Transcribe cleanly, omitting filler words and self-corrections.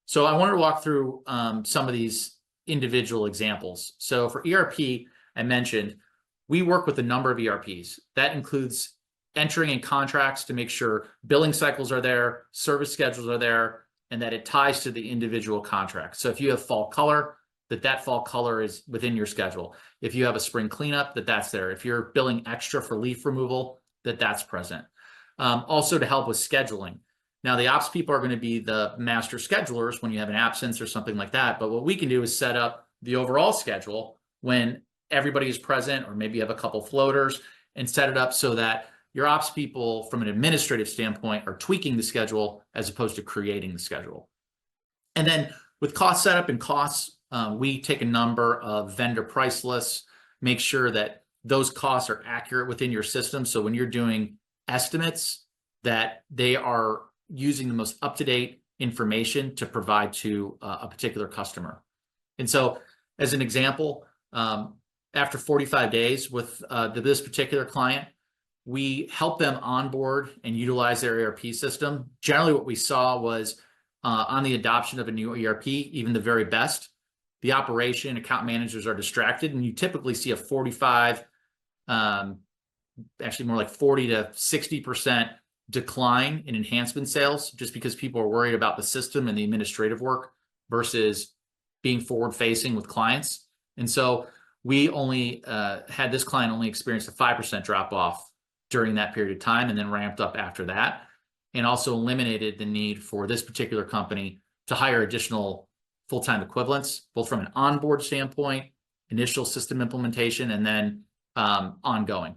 So I wanted to walk through some of these individual examples. So for ERP, I mentioned we work with a number of ERPs. That includes entering in contracts to make sure billing cycles are there, service schedules are there, and that it ties to the individual contract. So if you have fall color, that fall color is within your schedule. If you have a spring cleanup, that's there. If you're billing extra for leaf removal, that's present. Also to help with scheduling. Now, the ops people are going to be the master schedulers when you have an absence or something like that. But what we can do is set up the overall schedule when everybody is present, or maybe you have a couple floaters, and set it up so that your ops people, from an administrative standpoint, are tweaking the schedule as opposed to creating the schedule. And then with cost setup and costs, we take a number of vendor price lists, make sure that those costs are accurate within your system. So when you're doing estimates, that they are using the most up-to-date information to provide to a particular customer. And so as an example, after 45 days with this particular client, we helped them onboard and utilize their ERP system. Generally, what we saw was on the adoption of a new ERP, even the very best, the operation account managers are distracted, and you typically see a 45, actually more like 40 to 60% decline in enhancement sales, just because people are worried about the system and the administrative work versus being forward facing with clients. And so we only had this client only experienced a 5% drop off during that period of time, and then ramped up after that, and also eliminated the need for this particular company to hire additional full-time equivalents, both from an onboard standpoint, initial system implementation, and then ongoing.